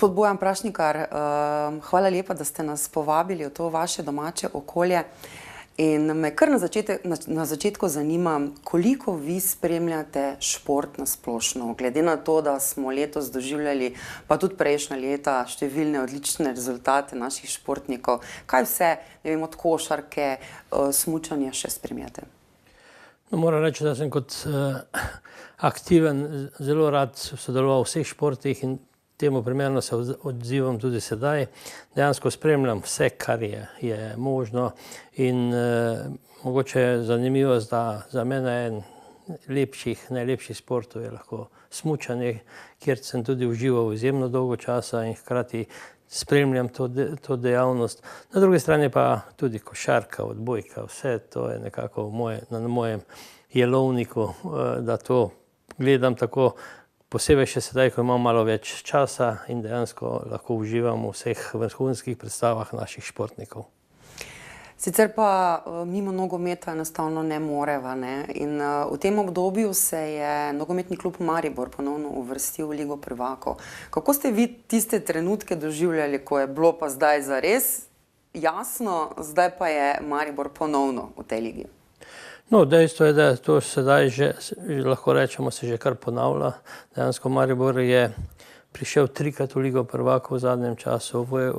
Gospod Bojan Prašnikar, hvala lepa, da ste nas povabili v to vaše domače okolje. In me kar na začetku zanima, koliko vi spremljate šport na splošno, glede na to, da smo letos doživljali, pa tudi prejšnja leta, številne odlične rezultate naših športnikov. Kaj vse, ne vem, od košarke, smučanja še spremljate? No, moram reči, da sem kot aktiven zelo rad sodeloval v vseh športih in temu primerno se odzivam tudi sedaj. Dejansko spremljam vse, kar je možno in mogoče je zanimivost, da za mene en najlepših športov je lahko smučanje, kjer sem tudi užival izjemno dolgo časa in hkrati spremljam to dejavnost. Na drugi strani pa tudi košarka, odbojka, vse to je nekako na mojem jelovniku, da to gledam tako. Posebej še sedaj, ko imam malo več časa in dejansko lahko uživam v vseh vrhunskih predstavah naših športnikov. Sicer pa mimo nogometa enostavno ne moreva, ne? In v tem obdobju se je nogometni klub Maribor ponovno uvrstil v Ligo prvakov. Kako ste vi tiste trenutke doživljali, ko je bilo pa zdaj zares jasno, zdaj pa je Maribor ponovno v tej ligi? No, dejstvo je, da to sedaj že, lahko rečemo, se že kar ponavlja. Dejansko Maribor je prišel 3-krat v Ligo prvakov v zadnjem času, v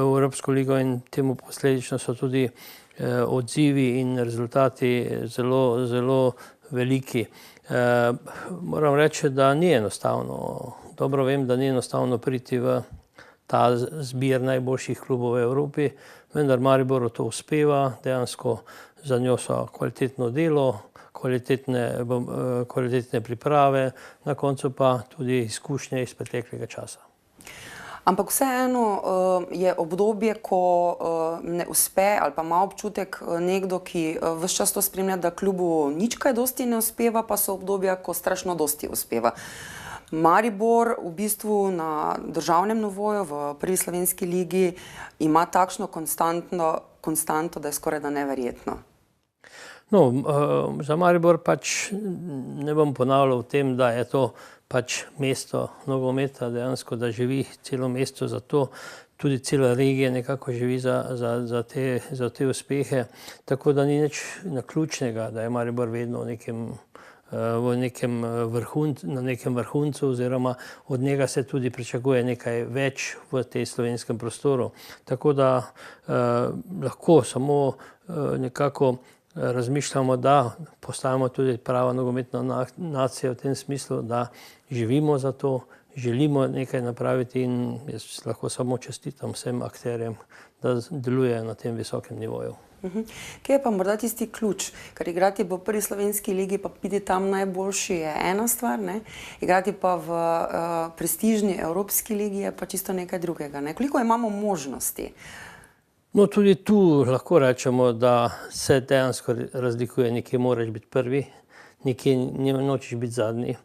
Evropsko ligo in temu posledično so tudi odzivi in rezultati zelo, zelo veliki. Moram reči, da ni enostavno. Dobro vem, da ni enostavno priti v ta zbir najboljših klubov v Evropi, vendar Mariboru to uspeva, dejansko za njo so kvalitetno delo, kvalitetne priprave, na koncu pa tudi izkušnje iz preteklega časa. Ampak vseeno je obdobje, ko ne uspe ali pa ima občutek nekdo, ki ves čas to spremlja, da klubu nič kaj dosti ne uspeva, pa so obdobja, ko strašno dosti uspeva. Maribor v bistvu na državnem nivoju v prvi slovenski ligi ima takšno konstanto, da je skoraj da neverjetno. No, za Maribor pač ne bom ponavljal v tem, da je to pač mesto nogometa, dejansko, da živi celo mesto za to, tudi cela regija nekako živi za te uspehe, tako da ni nič naključnega, da je Maribor vedno na nekem vrhuncu oziroma od njega se tudi pričakuje nekaj več v tej slovenskem prostoru. Tako da lahko samo nekako razmišljamo, da postajamo tudi prava nogometna nacija v tem smislu, da živimo za to, želimo nekaj napraviti in jaz lahko samo čestitam vsem akterjem, da delujejo na tem visokem nivoju. Kje je pa morda tisti ključ? Ker igrati v prvi slovenski ligi, pa biti tam najboljši je ena stvar, ne? Igrati pa v prestižni evropski ligi je pa čisto nekaj drugega, ne? Koliko imamo možnosti? No, tudi tu lahko rečemo, da se dejansko razlikuje. Nekje moraš biti prvi, nekje nočeš biti zadnji.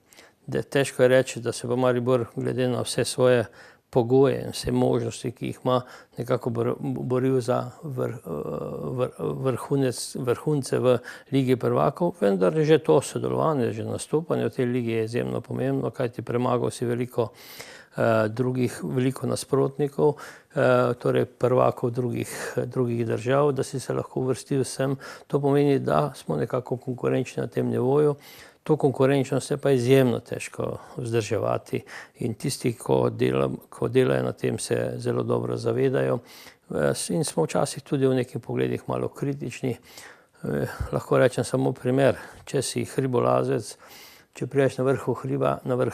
Težko je reči, da se bo Maribor glede na vse svoje pogoje in vse možnosti, ki jih ima, nekako boril za vrhunce v Ligi prvakov, vendar že to sodelovanje, že nastopanje v tej ligi je izjemno pomembno, kajti premagal si veliko nasprotnikov, torej prvakov drugih držav, da si se lahko uvrstil sem. To pomeni, da smo nekako konkurenčni na tem nivoju. To konkurenčnost je pa izjemno težko vzdrževati in tisti, ko delajo na tem, se zelo dobro zavedajo in smo včasih tudi v nekih pogledih malo kritični. Lahko rečem samo primer, če si hribolazec, če prideš na vrh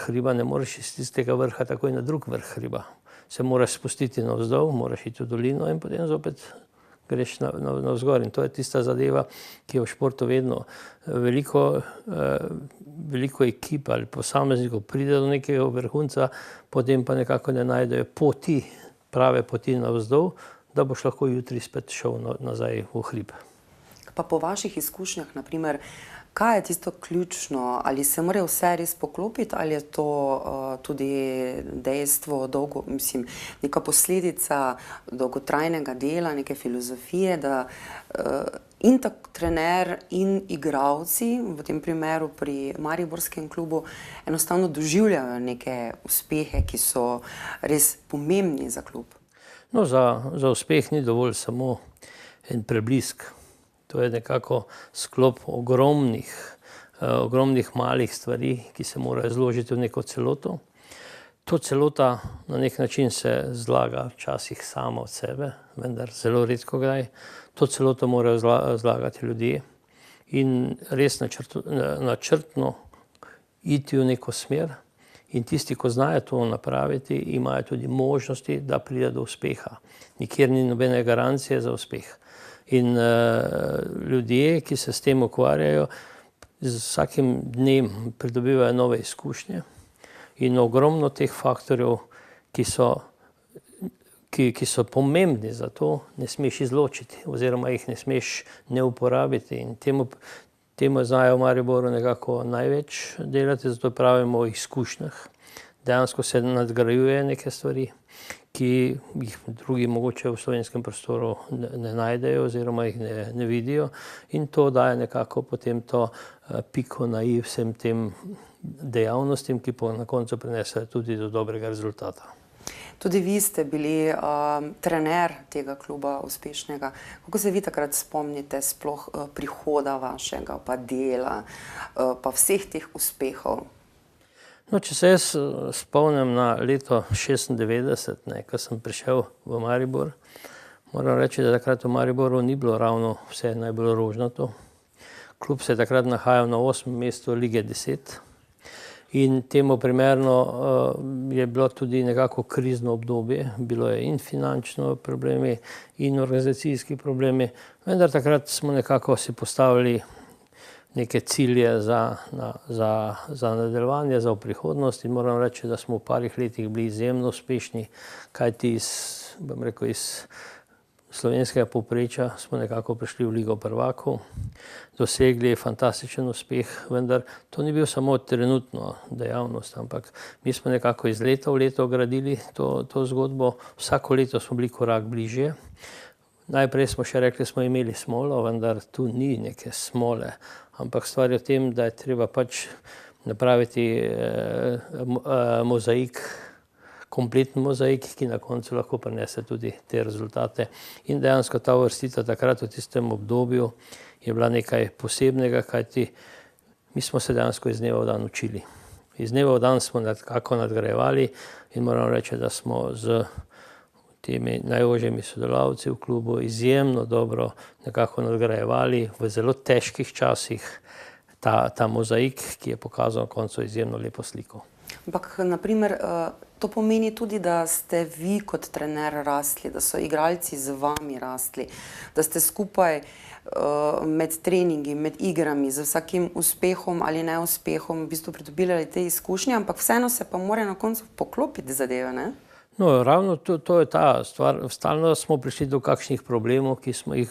hriba, ne moreš iz tistega vrha takoj na drug vrh hriba. Se moraš spustiti navzdol, moraš iti v dolino in potem zopet greš navzgor. In to je tista zadeva, ki je v športu vedno veliko ekip ali posameznikov pride do nekega vrhunca, potem pa nekako ne najdejo prave poti navzdol, da boš lahko jutri spet šel nazaj v hrib. Pa po vaših izkušnjah, na primer, kaj je tisto ključno? Ali se mora vse res poklopiti, ali je to tudi dejstvo, neka posledica dolgotrajnega dela, neke filozofije, da in tako trener in igralci, v tem primeru pri mariborskem klubu, enostavno doživljajo neke uspehe, ki so res pomembni za klub? No, za uspeh ni dovolj samo en preblisk. To je nekako sklop ogromnih malih stvari, ki se morajo zložiti v neko celoto. To celota na nek način se zlaga včasih sama od sebe, vendar zelo redko kdaj. To celoto morajo zlagati ljudje in res načrtno iti v neko smer. In tisti, ko znajo to napraviti, imajo tudi možnosti, da pride do uspeha. Nikjer ni nobene garancije za uspeh. In ljudje, ki se s tem ukvarjajo, z vsakim dnem pridobivajo nove izkušnje in ogromno teh faktorjev, ki so pomembni za to, ne smeš izločiti oziroma jih ne smeš ne uporabiti. In temu znajo v Mariboru nekako največ delati, zato pravimo o izkušnjah. Dejansko se nadgrajuje neke stvari, ki jih drugi mogoče v slovenskem prostoru ne najdejo oziroma jih ne vidijo. In to daje nekako potem to piko na i vsem tem dejavnostim, ki pa na koncu prinesejo tudi do dobrega rezultata. Tudi vi ste bili trener tega kluba uspešnega. Kako se vi takrat spomnite sploh prihoda vašega, pa dela, pa vseh teh uspehov? No, če se jaz spomnim na leto 96, ko sem prišel v Maribor, moram reči, da takrat v Mariboru ni bilo ravno vse najbolj rožnato. Klub se je takrat nahajal na 8. mestu lige 10 in temu primerno je bilo tudi nekako krizno obdobje. Bilo je in finančno problemi in organizacijski problemi, vendar takrat smo nekako si postavili neke cilje za nadaljevanje, za prihodnost in moram reči, da smo v parih letih bili izjemno uspešni, kajti iz slovenskega povprečja smo nekako prišli v Ligo prvakov, dosegli fantastičen uspeh, vendar to ni bil samo trenutno dejavnost, ampak mi smo nekako iz leta v leto gradili to zgodbo, vsako leto smo bili korak bližje. Najprej smo še rekli, smo imeli smolo, vendar tu ni neke smole, ampak stvar je v tem, da je treba pač napraviti mozaik, kompleten mozaik, ki na koncu lahko prinese tudi te rezultate. In dejansko ta uvrstitev takrat v tistem obdobju je bila nekaj posebnega, kajti mi smo se dejansko iz dneva v dan učili. Iz dneva v dan smo nekako nadgrajevali in moram reči, da smo z temi najožjimi sodelavci v klubu izjemno dobro nekako nadgrajevali v zelo težkih časih ta mozaik, ki je pokazal na koncu izjemno lepo sliko. Ampak, naprimer, to pomeni tudi, da ste vi kot trener rasli, da so igralci z vami rasli, da ste skupaj med treningi, med igrami, z vsakim uspehom ali neuspehom v bistvu pridobili te izkušnje, ampak vseeno se pa mora na koncu poklopiti zadeve, ne? No, ravno to je ta stvar. Stalno smo prišli do kakšnih problemov, ki smo jih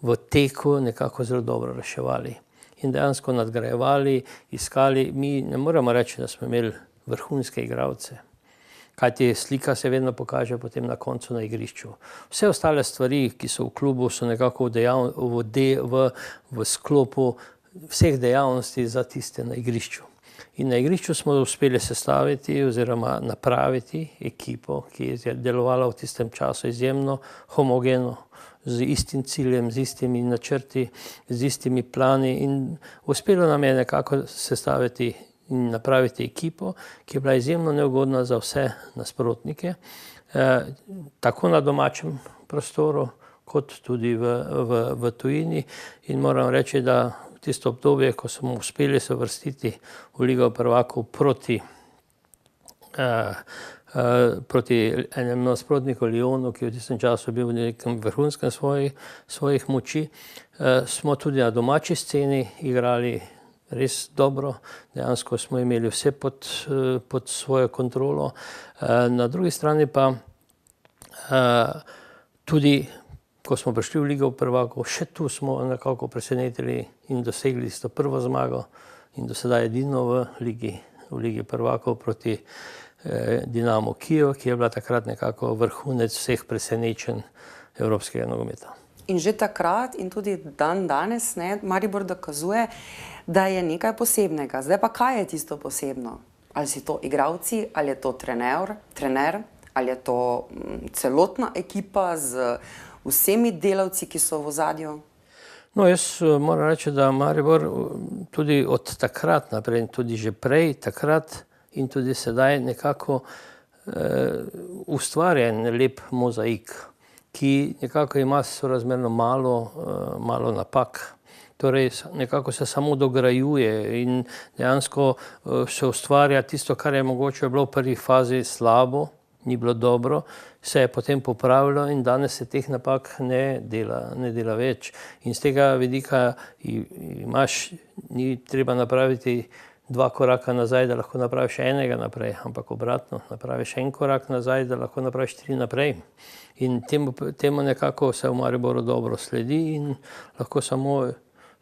v teku nekako zelo dobro reševali. In dejansko nadgrajevali, iskali. Mi ne moremo reči, da smo imeli vrhunske igralce. Kajti slika se vedno pokaže potem na koncu na igrišču. Vse ostale stvari, ki so v klubu, so nekako v sklopu vseh dejavnosti za tiste na igrišču. In na igrišču smo uspeli sestaviti oziroma napraviti ekipo, ki je delovala v tistem času izjemno homogeno, z istim ciljem, z istimi načrti, z istimi plani in uspelo nam je nekako sestaviti in napraviti ekipo, ki je bila izjemno neugodna za vse nasprotnike, tako na domačem prostoru, kot tudi v tujini. In moram reči, da tisto obdobje, ko smo uspeli se uvrstiti v Ligo prvakov proti enemu nasprotniku Lyonu, ki je v tistem času bil v nekem vrhunskem svojih moči, smo tudi na domači sceni igrali res dobro. Dejansko smo imeli vse pod svojo kontrolo. Na drugi strani pa tudi, ko smo prišli v Ligo prvakov, še tu smo nekako presenetili in dosegli to prvo zmago in do sedaj edino v Ligi prvakov proti Dinamo Kijev, ki je bila takrat nekako vrhunec vseh presenečenj evropskega nogometa. In že takrat in tudi dan danes, ne, Maribor dokazuje, da je nekaj posebnega. Zdaj pa kaj je tisto posebno? Ali si to igralci, ali je to trener, ali je to celotna ekipa z vsemi delavci, ki so v ozadju? No, jaz moram reči, da Maribor tudi od takrat naprej, tudi že prej, takrat in tudi sedaj nekako ustvarja en lep mozaik, ki nekako ima sorazmerno malo napak. Torej nekako se samo dograjuje in dejansko se ustvarja tisto, kar je mogoče bilo v prvi fazi slabo, ni bilo dobro, se je potem popravilo in danes se teh napak ne dela več. In z tega vidika ni treba napraviti 2 koraka nazaj, da lahko napraviš enega naprej, ampak obratno, napraviš en korak nazaj, da lahko napraviš 3 naprej. In temu nekako se v Mariboru dobro sledi in lahko samo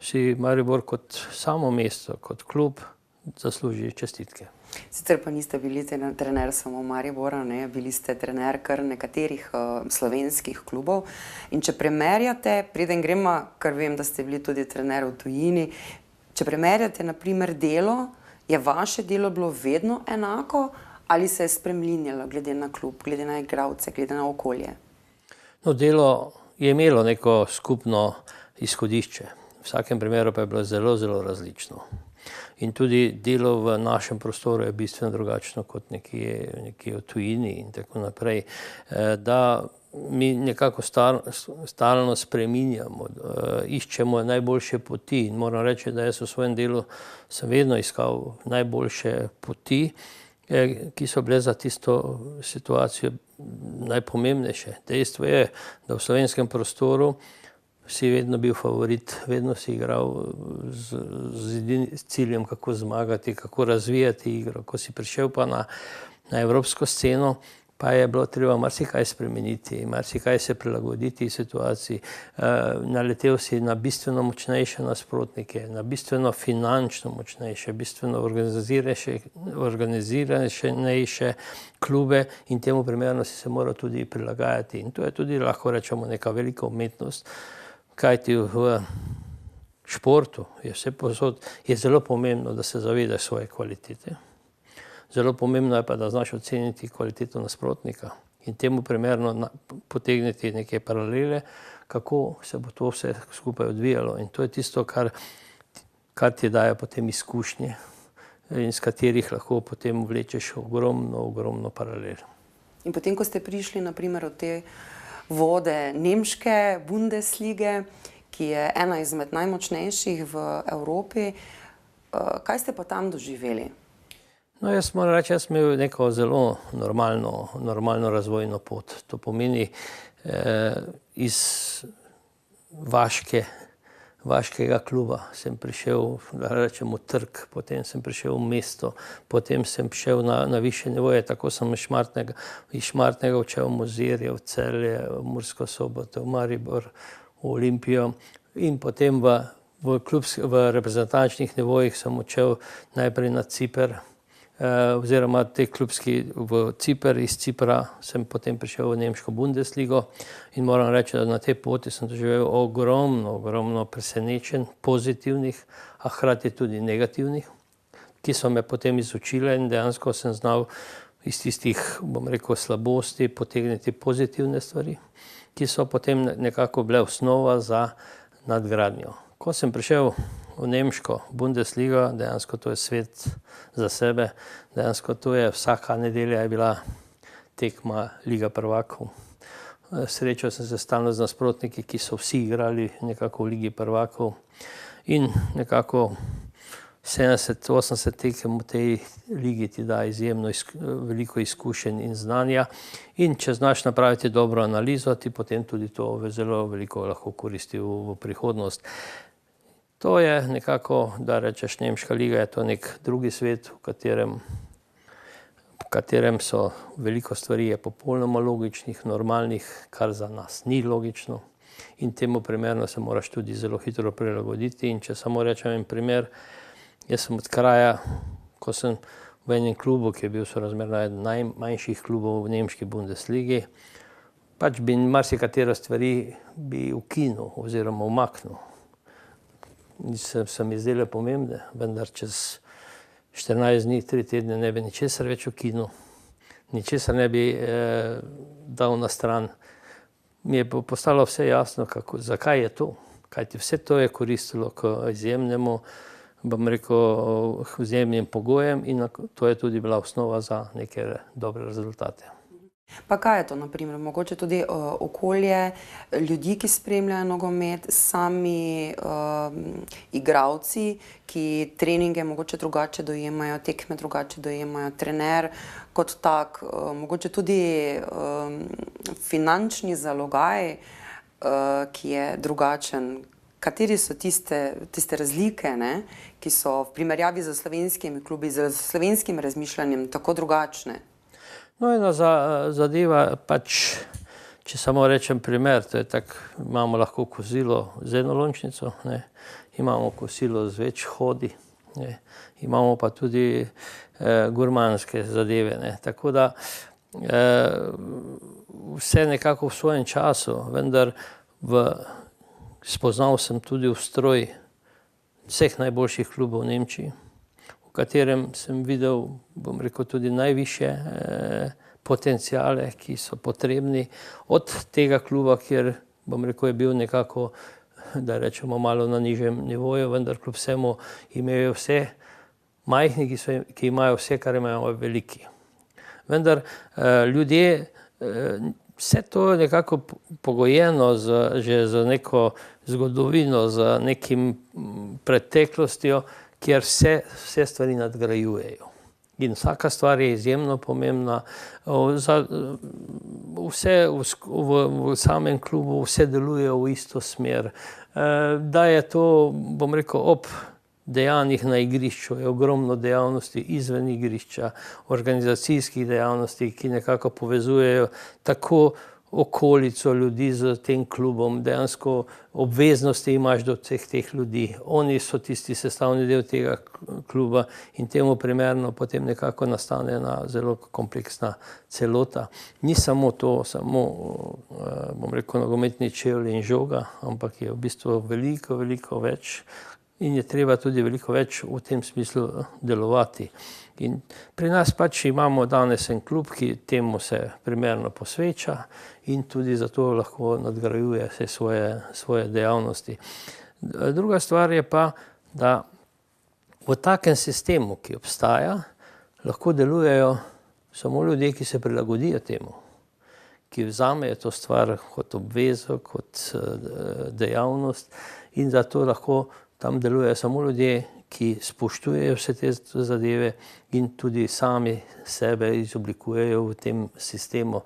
si Maribor kot samo mesto, kot klub zasluži čestitke. Sicer pa niste bili trener samo Maribora, ne? Bili ste trener kar nekaterih slovenskih klubov. In če primerjate, preden gremo, ker vem, da ste bili tudi trener v tujini, če primerjate na primer delo, je vaše delo bilo vedno enako ali se je spreminjalo glede na klub, glede na igralce, glede na okolje? No, delo je imelo neko skupno izhodišče. V vsakem primeru pa je bilo zelo, zelo različno. In tudi delo v našem prostoru je bistveno drugačno kot nekje v tujini in tako naprej. Da mi nekako stalno spreminjamo, iščemo najboljše poti in moram reči, da jaz v svojem delu sem vedno iskal najboljše poti, ki so bile za tisto situacijo najpomembnejše. Dejstvo je, da v slovenskem prostoru si vedno bil favorit, vedno si igral z ciljem, kako zmagati, kako razvijati igro. Ko si prišel pa na evropsko sceno, pa je bilo treba marsikaj spremeniti, marsikaj se prilagoditi situaciji. Naletel si na bistveno močnejše nasprotnike, na bistveno finančno močnejše, bistveno organiziranejše klube in temu primerno si se moral tudi prilagajati. In to je tudi, lahko rečemo, neka velika umetnost, kajti v športu je zelo pomembno, da se zavedaš svoje kvalitete. Zelo pomembno je pa, da znaš oceniti kvaliteto nasprotnika in temu primerno potegniti neke paralele, kako se bo to vse skupaj odvijalo. In to je tisto, kar ti daje potem izkušnje in z katerih lahko potem vlečeš ogromno paralel. In potem, ko ste prišli na primer v te vode nemške Bundeslige, ki je ena izmed najmočnejših v Evropi, kaj ste pa tam doživeli? No, jaz moram reči, jaz sem imel neko zelo normalno razvojno pot. To pomeni iz vaškega kluba sem prišel, da rečemo, trg, potem sem prišel v mesto, potem sem prišel na višje nivoje, tako sem iz Šmartnega odšel v Mozirje, v Celje, v Mursko Soboto, v Maribor, v Olimpijo in potem v reprezentančnih nivojih sem odšel najprej na Ciper, oziroma te klubski v Ciper, iz Cipra sem potem prišel v nemško Bundesligo in moram reči, da na tej poti sem doživel ogromno presenečenj, pozitivnih, a hkrati tudi negativnih, ki so me potem izučile in dejansko sem znal iz tistih, bom rekel, slabosti potegniti pozitivne stvari, ki so potem nekako bile osnova za nadgradnjo. Ko sem prišel v nemško Bundesligo, dejansko to je svet za sebe, dejansko to je vsaka nedelja je bila tekma Liga prvakov. Srečal sem se stalno z nasprotniki, ki so vsi igrali nekako v Ligi prvakov in nekako 70-80 tekem v tej ligi ti da izjemno veliko izkušenj in znanja in če znaš napraviti dobro analizo, ti potem tudi to zelo veliko lahko koristi v prihodnost. To je nekako, da rečeš, nemška liga je to nek drugi svet, v katerem so veliko stvari je popolnoma logičnih, normalnih, kar za nas ni logično in temu primerno se moraš tudi zelo hitro prilagoditi. In če samo rečem en primer, jaz sem od kraja, ko sem v enem klubu, ki je bil sorazmerno eden najmanjših klubov v nemški Bundesligi, pač bi marsikatero stvari bi ukinil oziroma umaknil. Se mi zdele pomembne, vendar čez 14 dni, 3 tedne ne bi ničesar več ukinil, ničesar ne bi dal na stran. Mi je postalo vse jasno, zakaj je to. Kajti vse to je koristilo k izjemnemu, bom rekel, izjemnim pogojem in to je tudi bila osnova za neke dobre rezultate. Pa kaj je to, na primer, mogoče tudi okolje, ljudi, ki spremljajo nogomet, sami igralci, ki treninge mogoče drugače dojemajo, tekme drugače dojemajo, trener kot tak, mogoče tudi finančni zalogaj, ki je drugačen. Kateri so tiste razlike, ne, ki so v primerjavi z slovenskimi klubi, z slovenskim razmišljanjem tako drugačne? No, ena zadeva, pač, če samo rečem primer, to je tako, imamo lahko kosilo z eno lončnico, ne, imamo kosilo z več hodi, ne, imamo pa tudi gurmanske zadeve, ne, tako da vse nekako v svojem času, vendar spoznal sem tudi ustroj vseh najboljših klubov v Nemčiji, v katerem sem videl, bom rekel, tudi najvišje potenciale, ki so potrebni od tega kluba, kjer, bom rekel, je bil nekako, da rečemo, malo na nižjem nivoju, vendar kljub vsemu imajo vse majhni, ki imajo vse, kar imajo veliki. Vendar ljudje, vse to je nekako pogojeno že z neko zgodovino, z nekim preteklostjo, kjer vse stvari nadgrajujejo. In vsaka stvar je izjemno pomembna. Vse v samem klubu, vse delujejo v isto smer. Da je to, bom rekel, ob dejanjih na igrišču, je ogromno dejavnosti izven igrišča, organizacijskih dejavnosti, ki nekako povezujejo tako okolico ljudi z tem klubom, dejansko obveznosti imaš do vseh teh ljudi. Oni so tisti sestavni del tega kluba in temu primerno potem nekako nastane ena zelo kompleksna celota. Ni samo to, bom rekel, nogometni čevlji in žoga, ampak je v bistvu veliko, veliko več in je treba tudi veliko več v tem smislu delovati. In pri nas pač imamo danes en klub, ki temu se primerno posveča in tudi zato lahko nadgrajuje vse svoje dejavnosti. Druga stvar je pa, da v takem sistemu, ki obstaja, lahko delujejo samo ljudje, ki se prilagodijo temu, ki vzamejo to stvar kot obvezo, kot dejavnost in zato lahko tam delujejo samo ljudje, ki spoštujejo vse te zadeve in tudi sami sebe izoblikujejo v tem sistemu.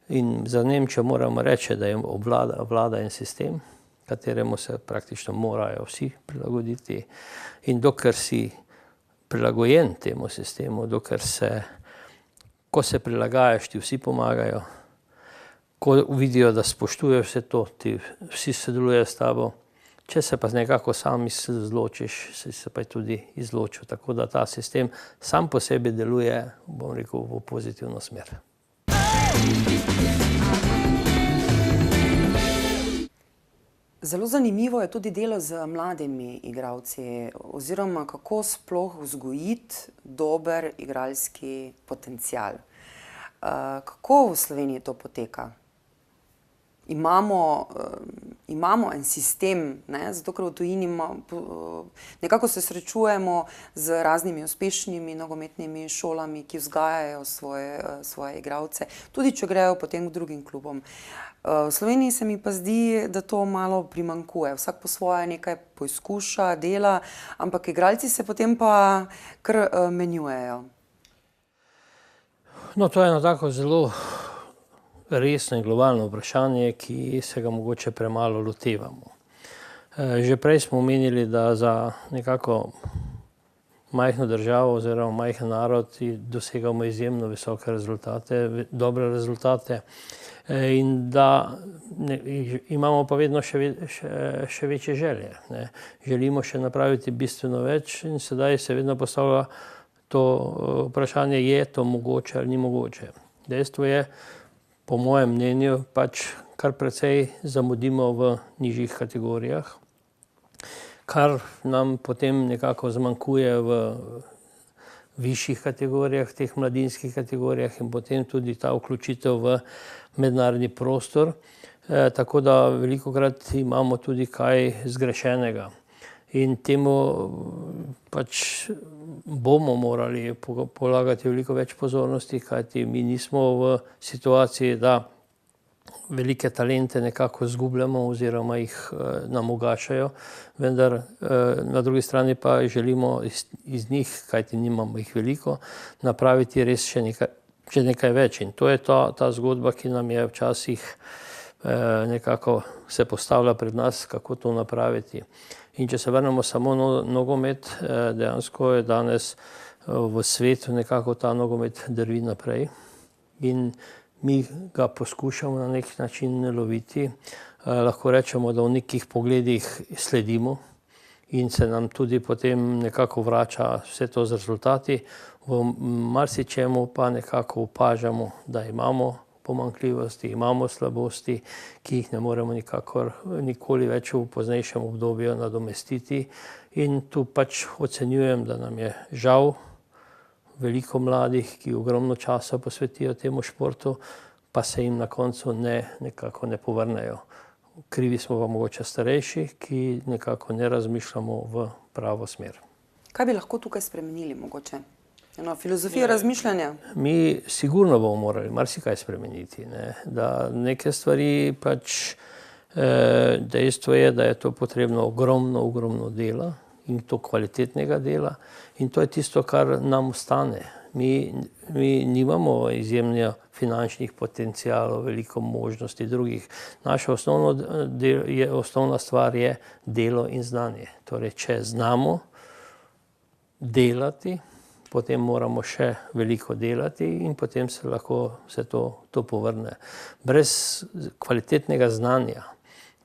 In za Nemčijo moramo reči, da jim vlada en sistem, kateremu se praktično morajo vsi prilagoditi. In dokler si prilagojen temu sistemu, ko se prilagajaš, ti vsi pomagajo, ko vidijo, da spoštujejo vse to, ti vsi sodelujejo s tabo. Če se pa nekako sam izločiš, si se pa tudi izločil. Tako da ta sistem sam po sebi deluje, bom rekel, v pozitivno smer. Zelo zanimivo je tudi delo z mladimi igralci, oziroma kako sploh vzgojiti dober igralski potencial. Kako v Sloveniji to poteka? Imamo en sistem, ne, zato ker v tujini nekako se srečujemo z raznimi uspešnimi nogometnimi šolami, ki vzgajajo svoje igralce, tudi če grejo potem k drugim klubom. V Sloveniji se mi pa zdi, da to malo primanjkuje. Vsak po svoje nekaj poizkuša, dela, ampak igralci se potem pa kar menjujejo. No, to je eno tako zelo resno in globalno vprašanje, ki se ga mogoče premalo lotevamo. Že prej smo omenili, da za nekako majhno državo oziroma majhen narod dosegamo izjemno visoke rezultate, dobre rezultate in da imamo pa vedno še večje želje. Želimo še napraviti bistveno več in sedaj se vedno postavlja to vprašanje, je to mogoče ali ni mogoče. Dejstvo je, po mojem mnenju pač kar precej zamudimo v nižjih kategorijah, kar nam potem nekako zmanjkuje v višjih kategorijah, teh mladinskih kategorijah in potem tudi ta vključitev v mednarodni prostor. Tako da velikokrat imamo tudi kaj zgrešenega. In temu pač bomo morali polagati veliko več pozornosti, kajti mi nismo v situaciji, da velike talente nekako izgubljamo oziroma jih nam ugašajo, vendar na drugi strani pa želimo iz njih, kajti nimamo jih veliko, napraviti res še nekaj več. In to je ta zgodba, ki nam je včasih nekako se postavlja pred nas, kako to napraviti. In če se vrnemo samo nogomet, dejansko je danes v svetu nekako ta nogomet drvi naprej in mi ga poskušamo na nek način loviti. Lahko rečemo, da v nekih pogledih sledimo in se nam tudi potem nekako vrača vse to z rezultati. V marsičemu pa nekako opažamo, da imamo pomanjkljivosti, imamo slabosti, ki jih ne moremo nikoli več v poznejšem obdobju nadomestiti. In tu pač ocenjujem, da nam je žal veliko mladih, ki ogromno časa posvetijo temu športu, pa se jim na koncu nekako ne povrnejo. Krivi smo pa mogoče starejši, ki nekako ne razmišljamo v pravo smer. Kaj bi lahko tukaj spremenili mogoče? Filozofijo razmišljanja? Mi sigurno bomo morali marsikaj spremeniti. Da neke stvari pač dejstvo je, da je to potrebno ogromno dela in to kvalitetnega dela in to je tisto, kar nam ostane. Mi nimamo izjemno finančnih potencialov, veliko možnosti drugih. Naša osnovna stvar je delo in znanje. Torej, če znamo delati, potem moramo še veliko delati in potem se lahko se to povrne. Brez kvalitetnega znanja,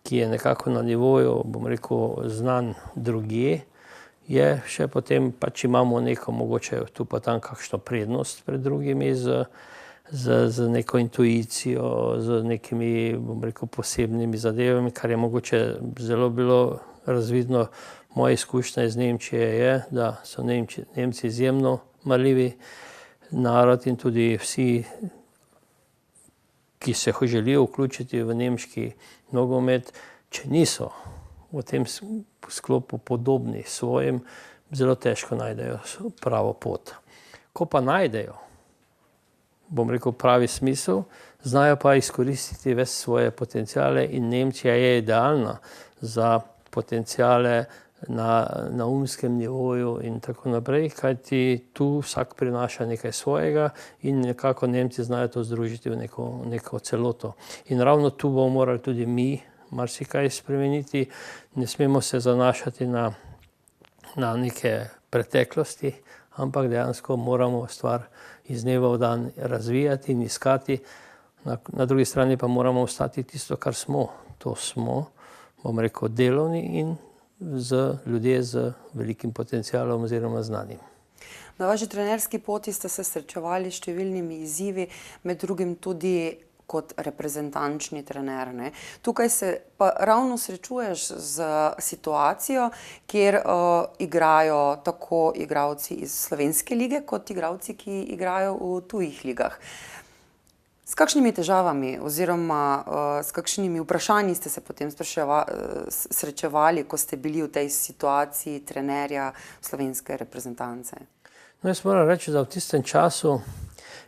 ki je nekako na nivoju, bom rekel, znanj drugje, je še potem pač imamo neko mogoče tu pa tam kakšno prednost pred drugimi z neko intuicijo, z nekimi, bom rekel, posebnimi zadevami, kar je mogoče zelo bilo razvidno. Moja izkušnja iz Nemčije je, da so Nemci izjemno marljivi narod in tudi vsi, ki se želijo vključiti v nemški nogomet, če niso v tem sklopu podobni svojim, zelo težko najdejo pravo pot. Ko pa najdejo, bom rekel, pravi smisel, znajo pa izkoristiti ves svoje potenciale in Nemčija je idealna za potenciale na umskem nivoju in tako naprej, kajti tu vsak prinaša nekaj svojega in nekako Nemci znajo to združiti v neko celoto. In ravno tu bomo morali tudi mi marsikaj spremeniti. Ne smemo se zanašati na neke preteklosti, ampak dejansko moramo stvar iz dneva v dan razvijati in iskati. Na drugi strani pa moramo ostati tisto, kar smo. To smo, bom rekel, delovni in ljudje z velikim potencialom oziroma znanjem. Na vaši trenerski poti ste se srečevali s številnimi izzivi, med drugim tudi kot reprezentančni trener. Tukaj se pa ravno srečuješ z situacijo, kjer igrajo tako igralci iz slovenske lige, kot igralci, ki igrajo v tujih ligah. S kakšnimi težavami oziroma s kakšnimi vprašanji ste se potem srečevali, ko ste bili v tej situaciji trenerja slovenske reprezentance? No, jaz moram reči, da v tistem času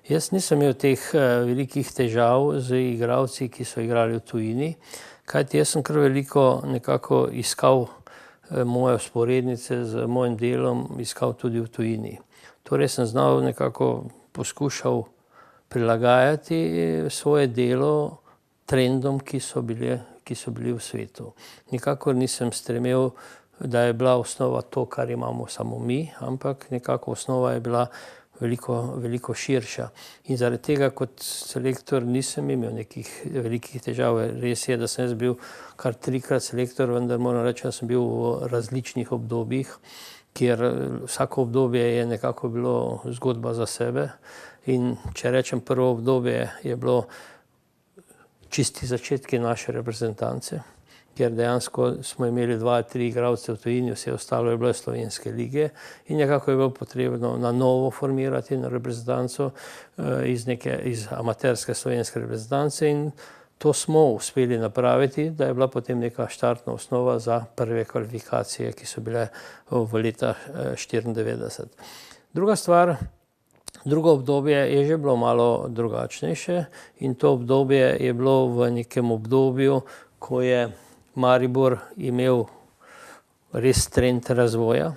jaz nisem imel teh velikih težav z igralci, ki so igrali v tujini, kajti jaz sem kar veliko nekako iskal moje vzporednice z mojim delom, iskal tudi v tujini. Torej sem znal nekako poskušal prilagajati svoje delo trendom, ki so bili v svetu. Nikakor nisem stremel, da je bila osnova to, kar imamo samo mi, ampak nekako osnova je bila veliko širša. In zaradi tega kot selektor nisem imel nekih velikih težav. Res je, da sem jaz bil kar 3-krat selektor, vendar moram reči, da sem bil v različnih obdobjih, kjer vsako obdobje je nekako bilo zgodba za sebe. In če rečem, prvo obdobje je bilo čisti začetki naše reprezentance, kjer dejansko smo imeli 2-3 igralce v tujini, vse ostalo je bilo iz slovenske lige in nekako je bilo potrebno na novo formirati na reprezentanco iz amaterske slovenske reprezentance in to smo uspeli napraviti, da je bila potem neka štartna osnova za prve kvalifikacije, ki so bile v leta 1994. Druga stvar, drugo obdobje je že bilo malo drugačnejše in to obdobje je bilo v nekem obdobju, ko je Maribor imel res trend razvoja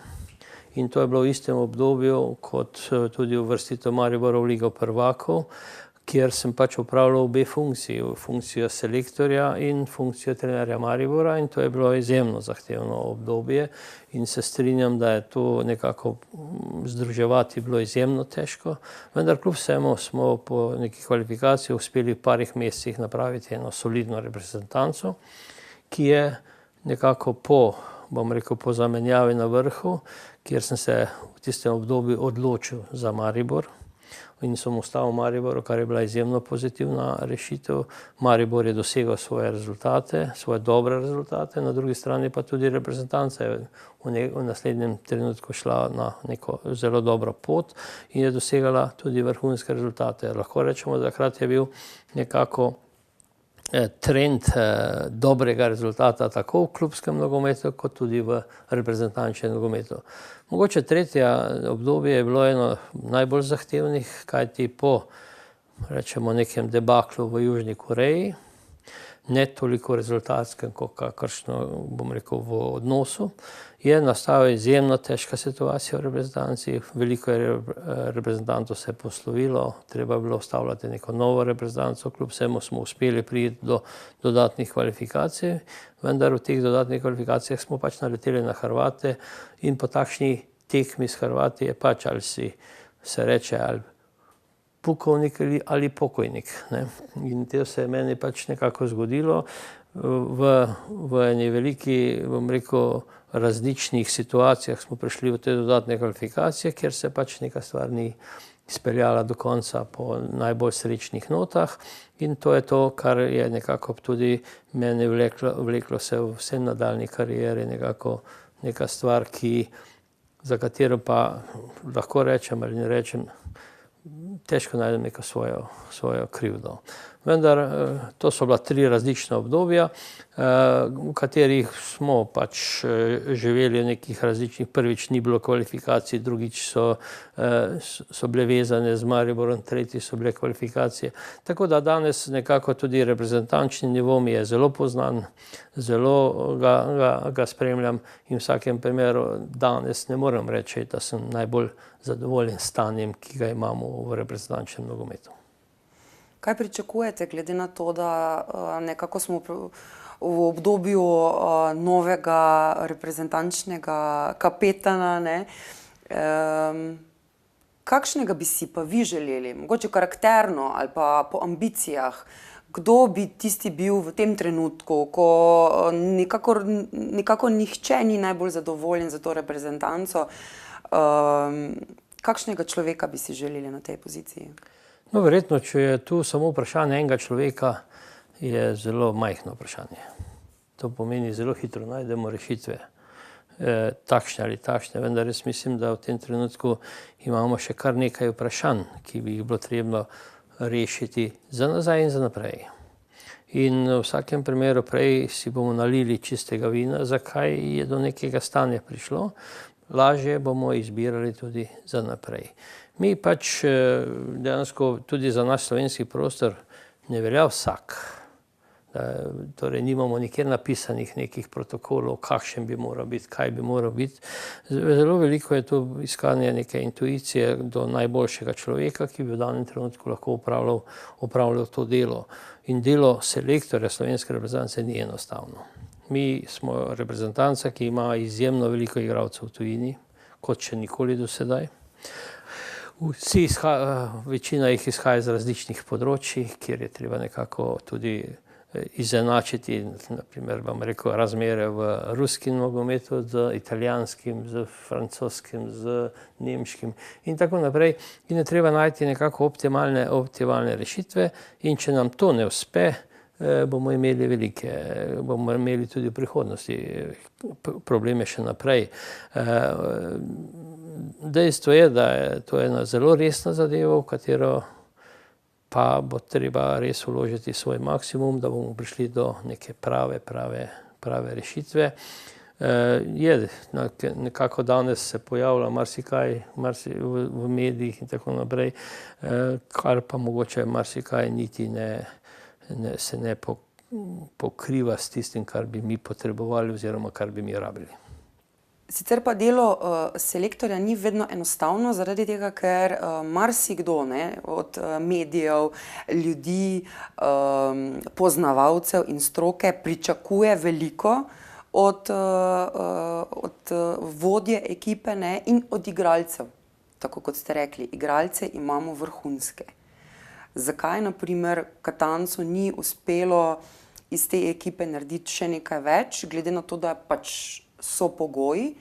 in to je bilo v istem obdobju kot tudi uvrstitev Maribora v Ligo prvakov, kjer sem pač opravljal obe funkciji, funkcijo selektorja in funkcijo trenerja Maribora in to je bilo izjemno zahtevno obdobje in se strinjam, da je to nekako združevati bilo izjemno težko, vendar kljub vsemu smo po nekih kvalifikacijah uspeli v parih mesecih napraviti eno solidno reprezentanco, ki je nekako po zamenjavi na vrhu, kjer sem se v tistem obdobju odločil za Maribor in sem ostal v Mariboru, kar je bila izjemno pozitivna rešitev. Maribor je dosegel svoje rezultate, svoje dobre rezultate, na drugi strani pa tudi reprezentanca je v naslednjem trenutku šla na neko zelo dobro pot in je dosegala tudi vrhunske rezultate. Lahko rečemo, da takrat je bil nekako trend dobrega rezultata tako v klubskem nogometu, kot tudi v reprezentančnem nogometu. Mogoče tretje obdobje je bilo eno najbolj zahtevnih, kajti po, rečemo, nekem debaklu v Južni Koreji, ne toliko rezultatskem, kot kakršno, bom rekel, v odnosu, je nastala izjemno težka situacija v reprezentanci. Veliko je reprezentantov se poslovilo, treba je bilo ustavljati neko novo reprezentanco, kljub vsemu smo uspeli priti do dodatnih kvalifikacij, vendar v teh dodatnih kvalifikacijah smo pač naleteli na Hrvate in po takšni tekmi s Hrvati je pač ali se reče ali pukovnik ali pokojnik. In to se je meni pač nekako zgodilo v eni veliki, bom rekel, različnih situacijah smo prišli v te dodatne kvalifikacije, kjer se pač neka stvar ni izpeljala do konca po najbolj srečnih notah in to je to, kar je nekako tudi mene vleklo se v vse nadaljnji karieri, nekako neka stvar, za katero pa lahko rečem ali ne rečem, težko najdem neko svojo krivdo. Vendar to so bila 3 različna obdobja, v katerih smo pač živeli v nekih različnih, prvič ni bilo kvalifikacij, drugič so bile vezane z Mariborom, tretji so bile kvalifikacije. Tako da danes nekako tudi reprezentančni nivo mi je zelo poznan, zelo ga spremljam in v vsakem primeru danes ne morem reči, da sem najbolj zadovoljen s stanjem, ki ga imamo v reprezentančnem nogometu. Kaj pričakujete, glede na to, da nekako smo v obdobju novega reprezentančnega kapetana, kakšnega bi si pa vi želeli, mogoče karakterno ali pa po ambicijah, kdo bi tisti bil v tem trenutku, ko nekako nihče ni najbolj zadovoljen za to reprezentanco, kakšnega človeka bi si želeli na tej poziciji? No, verjetno, če je tu samo vprašanje enega človeka, je zelo majhno vprašanje. To pomeni, zelo hitro najdemo rešitve, takšne ali takšne, vendar jaz mislim, da v tem trenutku imamo še kar nekaj vprašanj, ki bi jih bilo treba rešiti za nazaj in za naprej. In v vsakem primeru prej si bomo nalili čistega vina, zakaj je do nekega stanja prišlo, lažje bomo izbirali tudi za naprej. Mi pač dejansko tudi za naš slovenski prostor ne velja vsak. Torej nimamo nikjer napisanih nekih protokolov, kakšen bi moral biti, kaj bi moral biti. Zelo veliko je to iskanje neke intuicije do najboljšega človeka, ki bi v danem trenutku lahko opravljal to delo. In delo selektorja slovenske reprezentance ni enostavno. Mi smo reprezentanca, ki ima izjemno veliko igralcev v tujini, kot še nikoli do sedaj. Večina jih izhaja iz različnih področji, kjer je treba nekako tudi izenačiti, naprimer, bom rekel, razmere v ruskim nogometu z italijanskim, z francoskim, z nemškim in tako naprej. In je treba najti nekako optimalne rešitve in če nam to ne uspe, bomo imeli bomo imeli tudi v prihodnosti probleme še naprej. Dejstvo je, da je to ena zelo resna zadeva, v katero pa bo treba res vložiti svoj maksimum, da bomo prišli do neke prave rešitve. Nekako danes se pojavlja marsikaj v medijih in tako naprej, kar pa mogoče marsikaj niti se ne pokriva s tistim, kar bi mi potrebovali oziroma kar bi mi rabili. Sicer pa delo selektorja ni vedno enostavno, zaradi tega, ker marsikdo od medijev, ljudi, poznavalcev in stroke pričakuje veliko od vodje ekipe in od igralcev. Tako kot ste rekli, igralce imamo vrhunske. Zakaj, na primer, Katancu ni uspelo iz te ekipe narediti še nekaj več, glede na to, da pač so pogoji,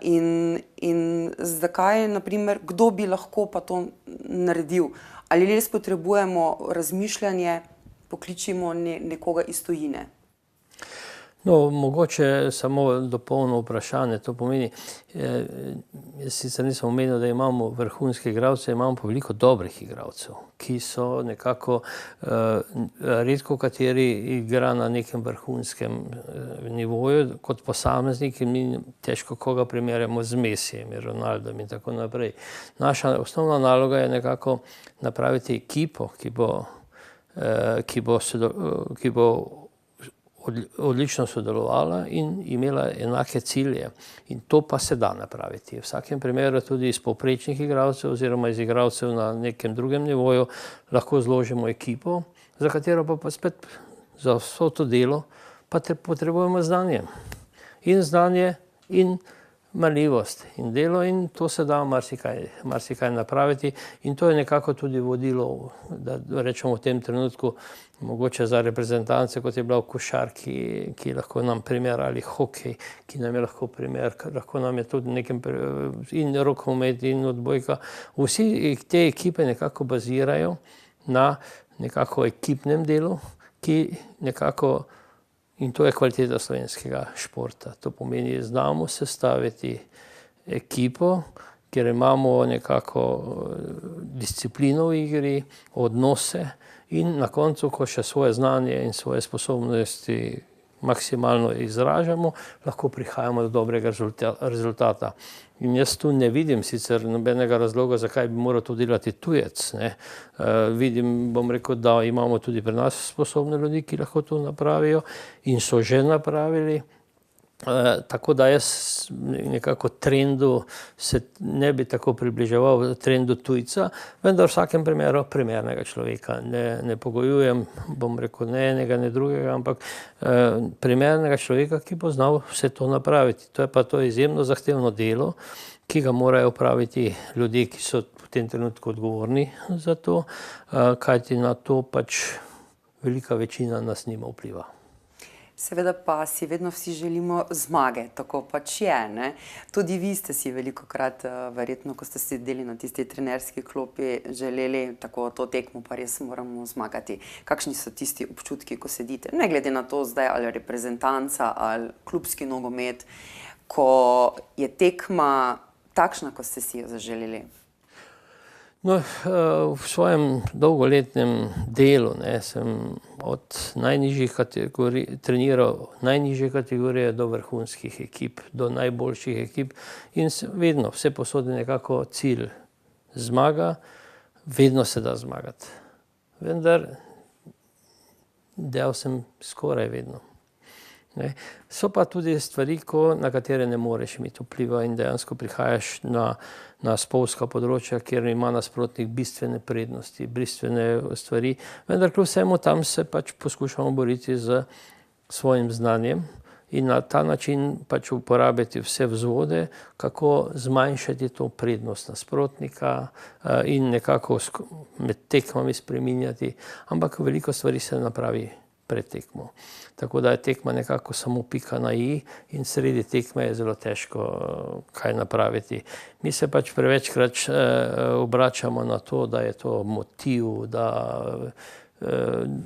in zakaj, na primer, kdo bi lahko pa to naredil? Ali res potrebujemo razmišljanje, pokličimo nekoga iz tujine? No, mogoče samo dopolnilno vprašanje, to pomeni, jaz sicer nisem omenil, da imamo vrhunske igralce, imamo pa veliko dobrih igralcev, ki so nekako, redko kateri igra na nekem vrhunskem nivoju kot posameznik in mi težko koga primerjamo z Messijem, Ronaldom in tako naprej. Naša osnovna naloga je nekako napraviti ekipo, ki bo odlično sodelovala in imela enake cilje. In to pa se da napraviti. V vsakem primeru tudi iz povprečnih igralcev oziroma iz igralcev na nekem drugem nivoju lahko zložimo ekipo, za katero pa spet za vso to delo pa potrebujemo znanje. In znanje in marljivost in delo in to se da marsikaj napraviti in to je nekako tudi vodilo, da rečemo v tem trenutku, mogoče za reprezentance, kot je bila v košarki, ki lahko nam primer, ali hokej, ki nam je lahko primer, lahko nam je tudi nekem in rokomet in odbojka. Vsi te ekipe nekako bazirajo na nekako ekipnem delu, ki nekako, in to je kvaliteta slovenskega športa. To pomeni, znamo sestaviti ekipo, kjer imamo nekako disciplino v igri, odnose in na koncu, ko še svoje znanje in svoje sposobnosti maksimalno izražamo, lahko prihajamo do dobrega rezultata. In jaz tu ne vidim sicer nobenega razloga, zakaj bi moral to delati tujec. Vidim, bom rekel, da imamo tudi pri nas sposobne ljudi, ki lahko to napravijo in so že napravili. Tako da jaz nekako trendu se ne bi tako približeval trendu tujca, vendar v vsakem primeru primernega človeka. Ne pogojujem, bom rekel, ne enega, ne drugega, ampak primernega človeka, ki bo znal vse to napraviti. To je pa to izjemno zahtevno delo, ki ga morajo opraviti ljudje, ki so v tem trenutku odgovorni za to, kajti na to pač velika večina nas nima vpliva. Seveda pa si vedno vsi želimo zmage, tako pač je. Tudi vi ste si velikokrat, verjetno, ko ste sedeli na tisti trenerski klopi, želeli tako to tekmo, pa res moramo zmagati. Kakšni so tisti občutki, ko sedite, ne glede na to zdaj ali reprezentanca ali klubski nogomet, ko je tekma takšna, ko ste si jo zaželeli? No, v svojem dolgoletnem delu sem od najnižjih kategorij treniral najnižje kategorije do vrhunskih ekip, do najboljših ekip in vedno vse posod nekako cilj zmaga, vedno se da zmagati. Vendar del sem skoraj vedno. So pa tudi stvari, na katere ne moreš imeti vpliva in dejansko prihajaš na spolzka področja, kjer ima nasprotnik bistvene prednosti, bistvene stvari. Vendar kljub vsemu tam se pač poskušamo boriti z svojim znanjem in na ta način pač uporabiti vse vzvode, kako zmanjšati to prednost nasprotnika in nekako med tekmami spreminjati. Ampak veliko stvari se napravi pred tekmo. Tako da je tekma nekako samo pika na i in sredi tekme je zelo težko kaj napraviti. Mi se pač prevečkrat obračamo na to, da je to motiv, da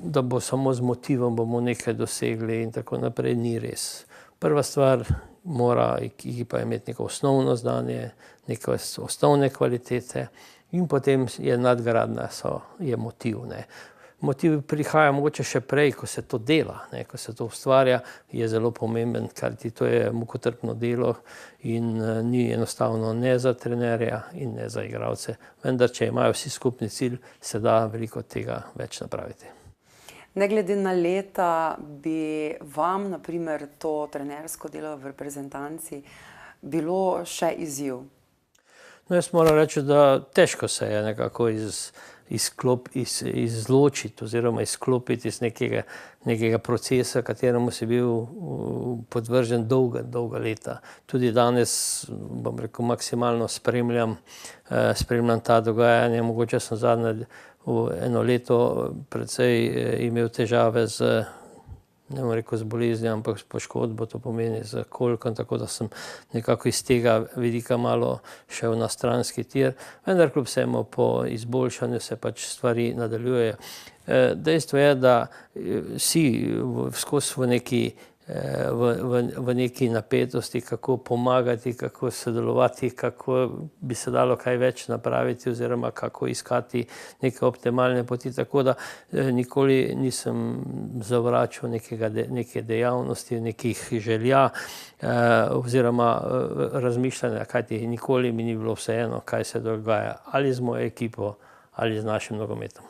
da bo samo z motivom bomo nekaj dosegli in tako naprej, ni res. Prva stvar, mora ekipa imeti neko osnovno znanje, neke osnovne kvalitete in potem je nadgradnja, je motiv, ne. Motiv prihaja mogoče še prej, ko se to dela, ne, ko se to ustvarja, je zelo pomemben, kajti to je mukotrpno delo in ni enostavno ne za trenerja in ne za igralce. Vendar, če imajo vsi skupni cilj, se da veliko tega več napraviti. Ne glede na leta, bi vam, na primer, to trenersko delo v reprezentanci bilo še izziv? No, jaz moram reči, da težko se je nekako izločiti oziroma izklopiti iz nekega procesa, kateremu si bil podvržen dolga leta. Tudi danes, bom rekel, maksimalno spremljam ta dogajanja. Mogoče sem zadnje eno leto precej imel težave ne bom rekel z boleznijo, ampak s poškodbo, to pomeni z kolkom, tako da sem nekako iz tega vidika malo šel na stranski tir, vendar kljub vsemu po izboljšanju se pač stvari nadaljujejo. Dejstvo je, da vsi skozi v neki napetosti, kako pomagati, kako sodelovati, kako bi se dalo kaj več napraviti oziroma kako iskati neke optimalne poti, tako da nikoli nisem zavračal neke dejavnosti, nekih želja oziroma razmišljanja, kajti nikoli mi ni bilo vseeno, kaj se dogaja ali z mojo ekipo ali z našim nogometom.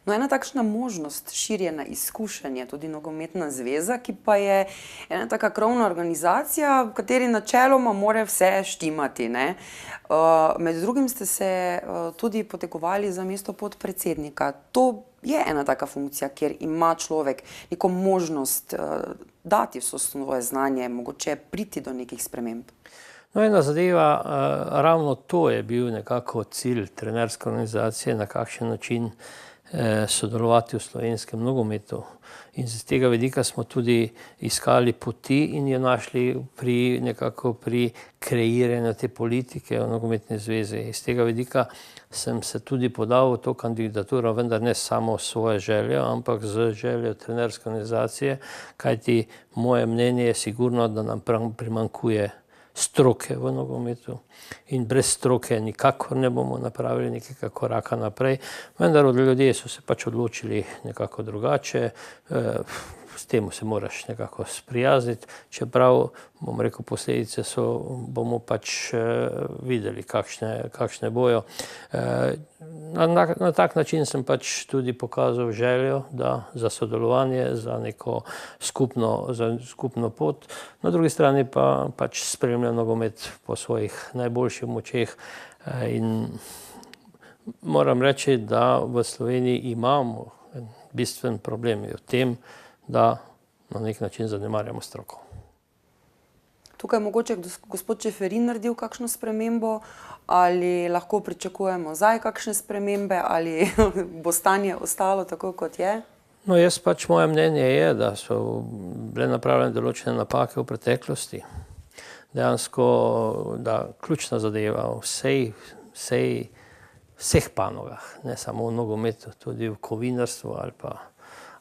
No, ena takšna možnost širjenja izkušenj je tudi Nogometna zveza, ki pa je ena taka krovna organizacija, v kateri načeloma mora vse štimati, ne. Med drugim ste se tudi potegovali za mesto podpredsednika. To je ena taka funkcija, kjer ima človek neko možnost dati vso svoje znanje, mogoče priti do nekih sprememb. No, ena zadeva, ravno to je bil nekako cilj trenerske organizacije, na kakšen način sodelovati v slovenskem nogometu. In z tega vidika smo tudi iskali poti in jo našli nekako pri kreiranju te politike v Nogometni zvezi. Iz tega vidika sem se tudi podal v to kandidaturo, vendar ne samo svoje želje, ampak z željo trenerske organizacije, kajti moje mnenje je sigurno, da nam primanjkuje stroke v nogometu in brez stroke nikakor ne bomo napravili nekega koraka naprej, vendar ljudje so se pač odločili nekako drugače, s tem se moraš nekako sprijazniti, čeprav, bom rekel, posledice bomo pač videli, kakšne bojo. Na tak način sem pač tudi pokazal željo za sodelovanje, za neko skupno pot. Na drugi strani pa pač spremljam nogomet po svojih najboljših močeh in moram reči, da v Sloveniji imamo bistven problem v tem, da na nek način zanemarjamo stroko. Tukaj je mogoče gospod Čeferin naredil kakšno spremembo, ali lahko pričakujemo zdaj kakšne spremembe, ali bo stanje ostalo tako, kot je? No, moje mnenje je, da so bile napravljene določene napake v preteklosti. Dejansko, da ključna zadeva v vseh panogah, ne samo v nogometu, tudi v kovinarstvu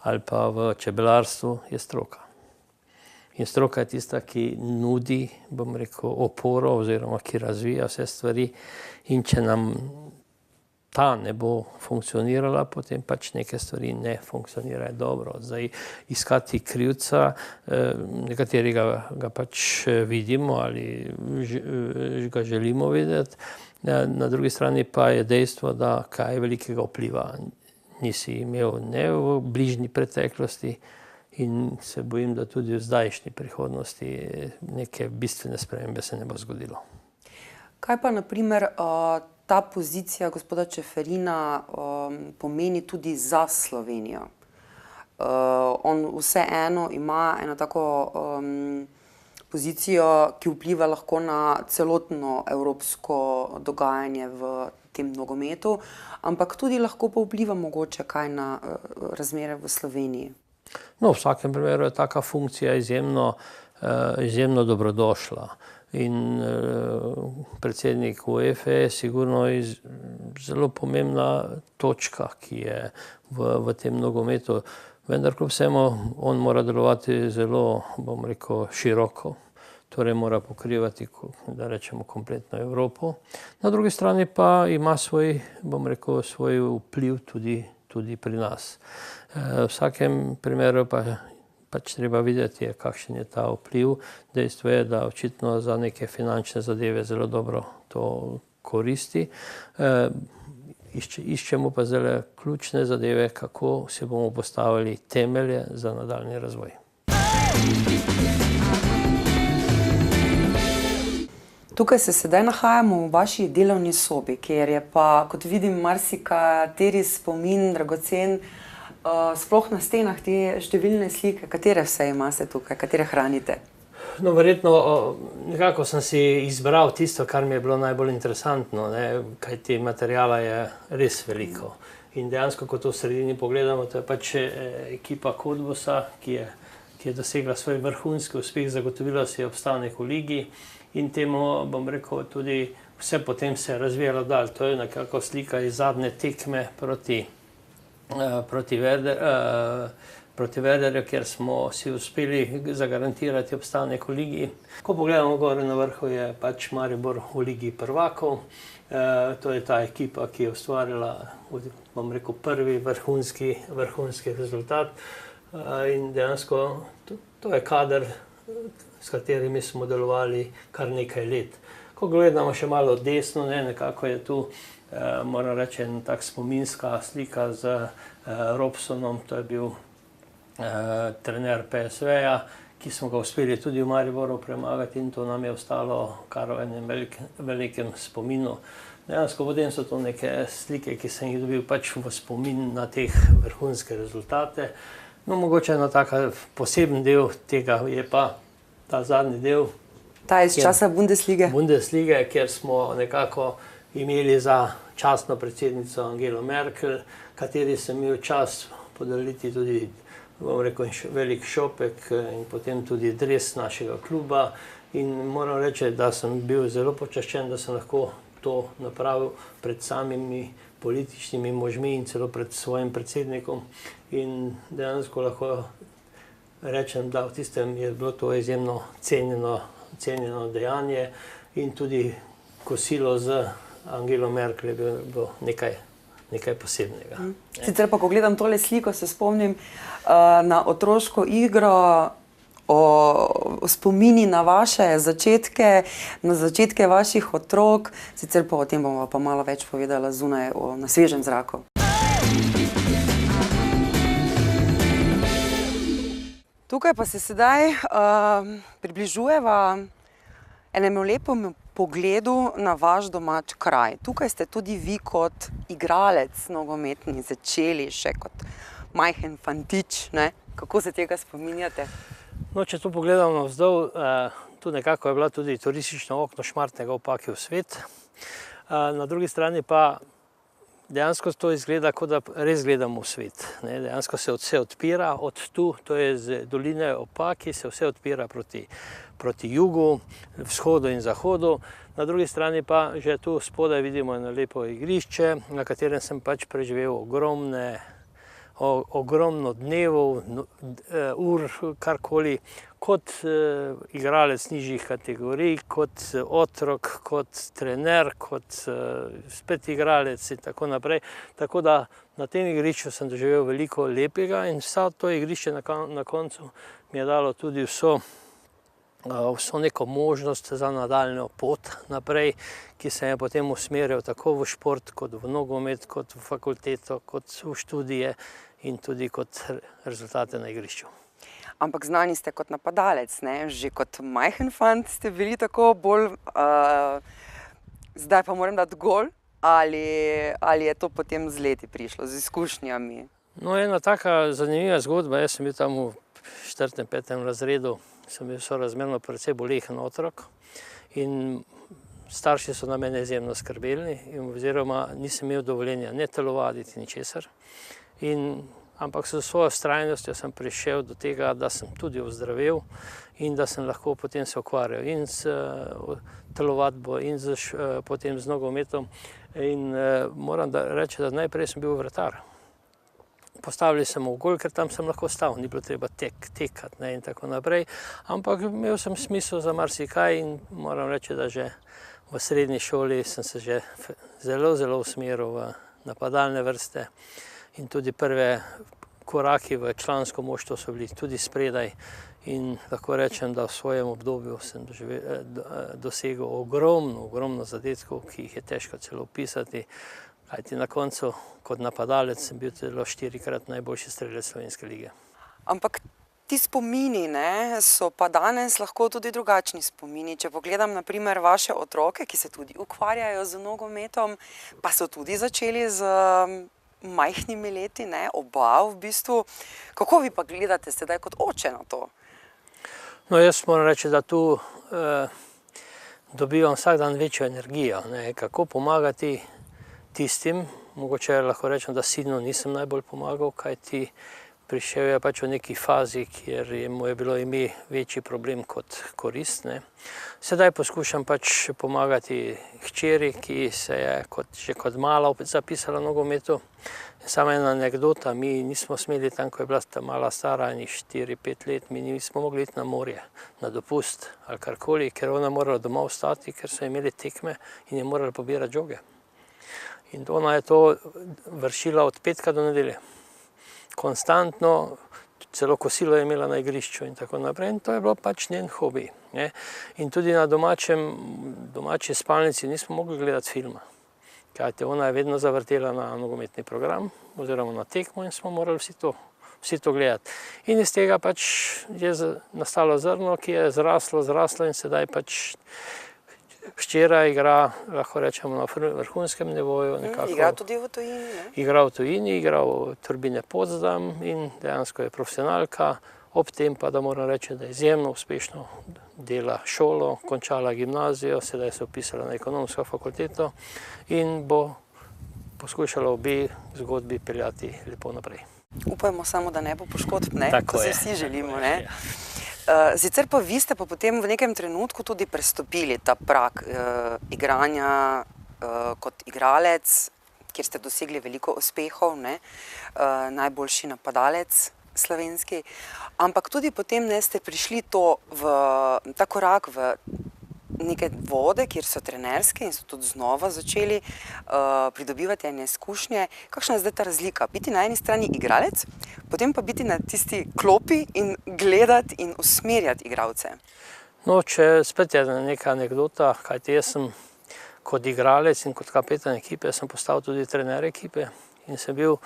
ali pa v čebelarstvu, je stroka. In stroka je tista, ki nudi, bom rekel, oporo oziroma ki razvija vse stvari. In če nam ta ne bo funkcionirala, potem pač neke stvari ne funkcionirajo dobro. Zdaj, iskati krivca, nekaterega ga pač vidimo ali ga želimo videti, na drugi strani pa je dejstvo, da kaj velikega vpliva nisi imel ne v bližnji preteklosti in se bojim, da tudi v zdajšnji prihodnosti neke bistvene spremembe se ne bo zgodilo. Kaj pa, na primer, ta pozicija gospoda Čeferina pomeni tudi za Slovenijo? On vseeno ima eno tako pozicijo, ki vpliva lahko na celotno evropsko dogajanje v tem nogometu, ampak tudi lahko pa vpliva mogoče kaj na razmere v Sloveniji. No, v vsakem primeru je taka funkcija izjemno izjemno dobrodošla. In predsednik UEFA je sigurno zelo pomembna točka, ki je v tem nogometu. Vendar kljub vsemu on mora delovati zelo, bom rekel, široko. Torej mora pokrivati, da rečemo, kompletno Evropo. Na drugi strani pa ima svoj, bom rekel, svoj vpliv tudi pri nas. V vsakem primeru pač treba videti, kakšen je ta vpliv. Dejstvo je, da očitno za neke finančne zadeve zelo dobro to koristi. Iščemo pa zdaj ključne zadeve, kako se bomo postavili temelje za nadaljni razvoj. Tukaj se sedaj nahajamo v vaši delovni sobi, kjer je pa, kot vidim, marsikateri spomin dragocen, sploh na stenah te številne slike. Katere vse imate tukaj, katere hranite? No, verjetno nekako sem si izbral tisto, kar mi je bilo najbolj interesantno, kajti materijala je res veliko. In dejansko, ko to v sredini pogledamo, to je pač ekipa Cottbusa, ki je dosegla svoj vrhunski uspeh, zagotovila si je obstanek v ligi in temu, bom rekel, tudi vse potem se je razvijalo dalj. To je nekako slika iz zadnje tekme proti Werderju, kjer smo si uspeli zagarantirati obstanek v ligi. Ko pogledamo gore na vrhu, je pač Maribor v ligi prvakov. To je ta ekipa, ki je ustvarila, bom rekel, prvi vrhunski rezultat. In dejansko to je kader, s katerimi smo delovali kar nekaj let. Ko gledamo še malo desno, nekako je tu, moram reči, ena tak spominska slika z Robsonom, to je bil trener PSV-ja, ki smo ga uspeli tudi v Mariboru premagati in to nam je ostalo kar v enem velikem spominu. Dejansko potem so to neke slike, ki sem jih dobil pač v spomin na teh vrhunske rezultate. No, mogoče ena taka poseben del tega je pa ta zadnji del. Ta iz časa Bundeslige. Bundeslige, kjer smo nekako imeli za častno predsednico Angelo Merkel, kateri sem imel čast podeliti tudi, bom rekel, velik šopek in potem tudi dres našega kluba. In moram reči, da sem bil zelo počaščen, da sem lahko to napravil pred samimi političnimi možmi in celo pred svojim predsednikom. In dejansko lahko rečem, da v tistem je bilo to izjemno cenjeno dejanje in tudi kosilo z Angelo Merkel je bilo nekaj posebnega. Sicer pa, ko gledam tole sliko, se spomnim na otroško igro, o spomini na vaše začetke, na začetke vaših otrok. Sicer pa o tem bomo pa malo več povedala zunaj, na svežem zraku. Tukaj pa se sedaj približujeva enemu lepemu pogledu na vaš domač kraj. Tukaj ste tudi vi kot igralec nogometni začeli še kot majhen fantič, ne? Kako se tega spominjate? No, če tu pogledamo navzdol, tu nekako je bila tudi turistično okno Šmartnega ob Paki v svet. Na drugi strani pa dejansko to izgleda, kot da res gledamo v svet. Dejansko se vse odpira od tu, to je z doline ob Paki, se vse odpira proti jugu, vzhodu in zahodu. Na drugi strani pa že tu spodaj vidimo eno lepo igrišče, na katerem sem pač preživel ogromno dnevov, ur, karkoli, kot igralec nižjih kategorij, kot otrok, kot trener, kot spet igralec in tako naprej. Tako da na tem igrišču sem doživel veliko lepega in vsa to igrišče na koncu mi je dalo tudi vso neko možnost za nadaljnjo pot naprej, ki se je potem usmeril tako v šport, kot v nogomet, kot v fakulteto, kot v študije in tudi kot rezultate na igrišču. Ampak znani ste kot napadalec, ne? Že kot majhen fant ste bili tako bolj, zdaj pa moram dati gol, ali je to potem z leti prišlo, z izkušnjami? No, ena taka zanimiva zgodba, jaz sem bil tam v 4. 5. razredu, sem bil sorazmerno precej bolehen otrok in starši so na mene izjemno skrbeli oziroma nisem imel dovoljenja ne telovaditi ničesar. In ampak s svojo vztrajnostjo sem prišel do tega, da sem tudi ozdravel in da sem lahko potem se ukvarjal in s telovadbo in potem z nogometom. In moram reči, da najprej sem bil vratar. Postavili smo v gol, ker tam sem lahko stal, ni bilo treba tekati in tako naprej. Ampak imel sem smisel za marsikaj in moram reči, da že v srednji šoli sem se že zelo usmeril v napadalne vrste in tudi prve koraki v člansko moštvo so bili tudi spredaj. In lahko rečem, da v svojem obdobju sem dosegel ogromno zadetkov, ki jih je težko celo opisati. Kajti na koncu, kot napadalec, sem bil celo 4-krat najboljši strelec Slovenske lige. Ampak ti spomini, ne, so pa danes lahko tudi drugačni spomini. Če pogledam na primer vaše otroke, ki se tudi ukvarjajo z nogometom, pa so tudi začeli z majhnimi leti, ne, oba v bistvu. Kako vi pa gledate sedaj kot oče na to? No, jaz moram reči, da tu dobivam vsak dan večjo energijo, ne, kako pomagati tistim. Mogoče lahko rečem, da sinu nisem najbolj pomagal, kajti prišel je pač v neki fazi, kjer mu je bilo ime večji problem kot korist, ne. Sedaj poskušam pač pomagati hčeri, ki se je že kot mala opet zapisala v nogometu. Samo ena anekdota, mi nismo smeli tam, ko je bila ta mala stara, 4-5 let, mi nismo mogli iti na morje, na dopust ali karkoli, ker ona morala doma ostati, ker so imeli tekme in je morala pobirati žoge. In ona je to vršila od petka do nedelje. Konstantno, celo kosilo je imela na igrišču in tako naprej. In to je bilo pač njen hobi, ne. In tudi na domači spalnici nismo mogli gledati filma. Kajti ona je vedno zavrtela na nogometni program oziroma na tekmo in smo morali vsi to gledati. In iz tega pač je nastalo zrno, ki je zraslo in sedaj pač hčera igra, lahko rečemo, na vrhunskem nivoju. Igra tudi v tujini, ne? Igra v tujini, igra v Turbine Potsdam in dejansko je profesionalka. Ob tem pa, da moram reči, da izjemno uspešno dela šolo, končala gimnazijo, sedaj se vpisala na ekonomsko fakulteto in bo poskušala obe zgodbi peljati lepo naprej. Upajmo samo, da ne bo poškodb, ne? Tako je. To si vsi želimo, ne? Sicer pa vi ste pa potem v nekem trenutku tudi prestopili ta prag igranja kot igralec, kjer ste dosegli veliko uspehov, ne? Najboljši napadalec slovenski, ampak tudi potem ste prišli ta korak v neke vode, kjer so trenerske in so tudi znova začeli pridobivati ene izkušnje. Kakšna je zdaj ta razlika? Biti na eni strani igralec, potem pa biti na tisti klopi in gledati in usmerjati igralce. No, spet je neka anekdota, kajti jaz sem kot igralec in kot kapetan ekipe sem postal tudi trener ekipe in sem bil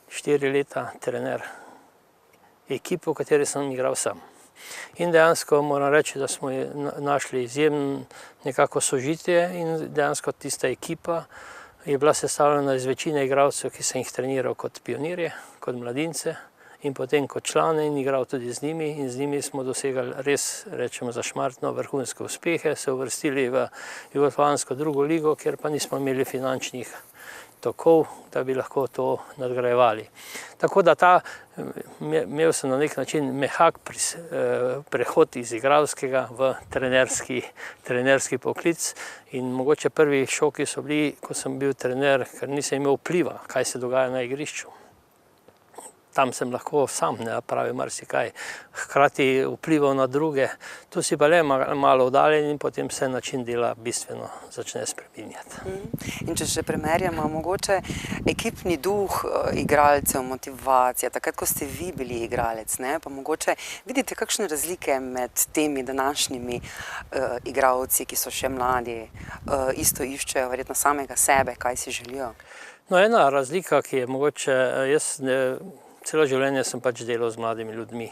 4 leta trener ekipe, v kateri sem igral sam. In dejansko moram reči, da smo našli izjemno nekako sožitje in dejansko tista ekipa je bila sestavljena iz večine igralcev, ki sem jih treniral kot pionirje, kot mladince in potem kot člane in igral tudi z njimi in z njimi smo dosegali res, rečemo, zašmartno vrhunske uspehe, se uvrstili v jugoslovansko drugo ligo, kjer pa nismo imeli finančnih tokov, da bi lahko to nadgrajevali. Tako da imel sem na nek način mehak prehod iz igralskega v trenerski poklic in mogoče prvi šoki so bili, ko sem bil trener, ker nisem imel vpliva, kaj se dogaja na igrišču. Tam sem lahko sam napravil marsikaj, hkrati vplival na druge. Tu si pa le malo oddaljen in potem se način dela bistveno začne spreminjati. In če še primerjamo, mogoče ekipni duh igralcev, motivacija, takrat, ko ste vi bili igralec, ne, pa mogoče vidite kakšne razlike med temi današnjimi igralci, ki so še mladi, isto iščejo verjetno samega sebe, kaj si želijo? No, ena razlika, ki je mogoče, celo življenje sem pač delal z mladimi ljudmi,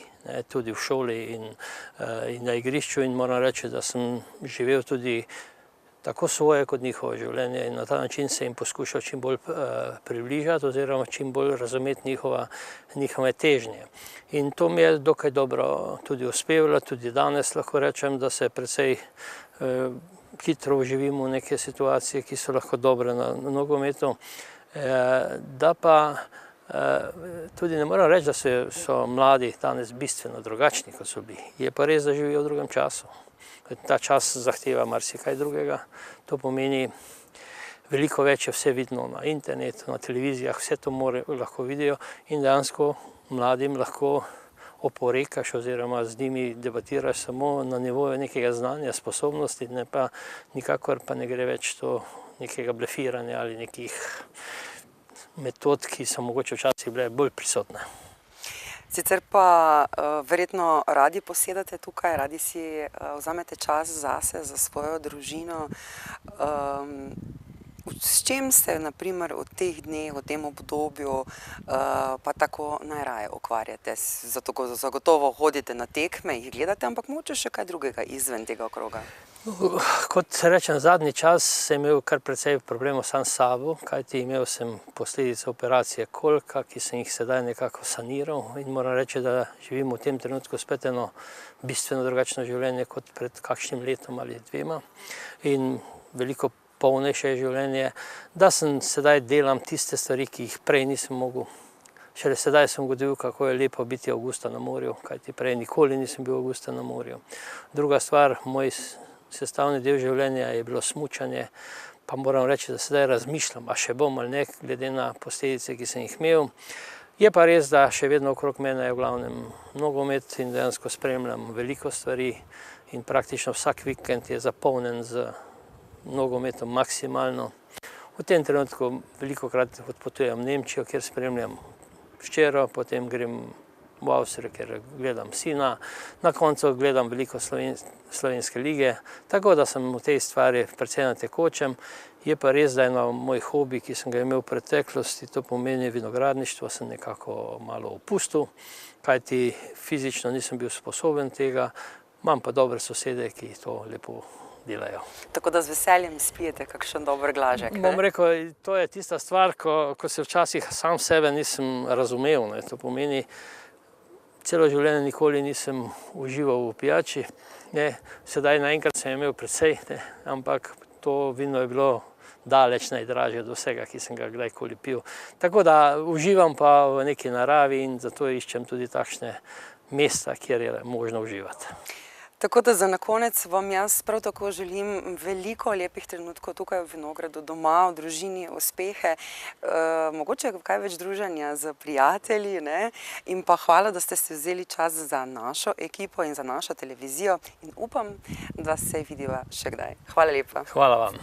tudi v šoli in na igrišču in moram reči, da sem živel tudi tako svoje kot njihovo življenje in na ta način se jim poskušal čim bolj približati oziroma čim bolj razumeti njihove težnje. In to mi je dokaj dobro tudi uspevalo, tudi danes lahko rečem, da se precej hitro vživimo v neke situacije, ki so lahko dobre na nogometu, da pa Tudi ne moram reči, da so mladi danes bistveno drugačni, kot so bili. Je pa res, da živijo v drugem času. Ta čas zahteva marsikaj drugega. To pomeni, veliko več je vse vidno na internetu, na televizijah, vse to lahko vidijo in dejansko mladim lahko oporekaš oziroma z njimi debatiraš samo na nivoju nekega znanja, sposobnosti, nikakor pa ne gre več to nekega blefiranja ali nekih metod, ki so mogoče včasih bile bolj prisotne. Sicer pa verjetno radi posedate tukaj, radi si vzamete čas zase, za svojo družino. S čim se na primer v teh dneh, v tem obdobju pa tako najraje ukvarjate? Zagotovo hodite na tekme, jih gledate, ampak mogoče še kaj drugega izven tega kroga? Kot se rečem, zadnji čas sem imel kar precej problemov sam s sabo, kajti imel sem posledice operacije kolka, ki sem jih sedaj nekako saniral in moram reči, da živim v tem trenutku spet eno bistveno drugačno življenje kot pred kakšnim letom ali dvema in veliko polnejše življenje, da sem sedaj delam tiste stvari, ki jih prej nisem mogel. Šele sedaj sem ugotovil, kako je lepo biti avgusta na morju, kajti prej nikoli nisem bil avgusta na morju. Druga stvar, moj sestavni del življenja je bilo smučanje, pa moram reči, da sedaj razmišljam, a še bom ali ne, glede na posledice, ki sem jih imel. Je pa res, da še vedno okrog mene je v glavnem nogomet in dejansko spremljam veliko stvari in praktično vsak vikend je zapolnjen z nogometom maksimalno. V tem trenutku velikokrat odpotujem v Nemčijo, kjer spremljam hčero, potem grem v Avstrijo, kjer gledam sina, na koncu gledam veliko slovenske lige, tako da sem v tej stvari precej na tekočem. Je pa res, da eno moj hobi, ki sem ga imel v preteklosti, to pomeni vinogradništvo, sem nekako malo opustil, kajti fizično nisem bil sposoben tega, imam pa dobre sosede, ki to lepo delajo. Tako da z veseljem spijete kakšen dober glažek. Bom rekel, to je tista stvar, ko se včasih sam sebe nisem razumel. To pomeni, celo življenje nikoli nisem užival v pijači. Sedaj naenkrat sem imel precej, ampak to vino je bilo daleč najdražje od vsega, ki sem ga kdajkoli pil. Tako da uživam pa v neki naravi in zato iščem tudi takšne mesta, kjer je možno uživati. Tako da za na konec vam jaz prav tako želim veliko lepih trenutkov tukaj v Vinogradu, doma, v družini, uspehe, mogoče kaj več druženja z prijatelji, in pa hvala, da ste si vzeli čas za našo ekipo in za našo televizijo in upam, da se vidiva še kdaj. Hvala lepa. Hvala vam.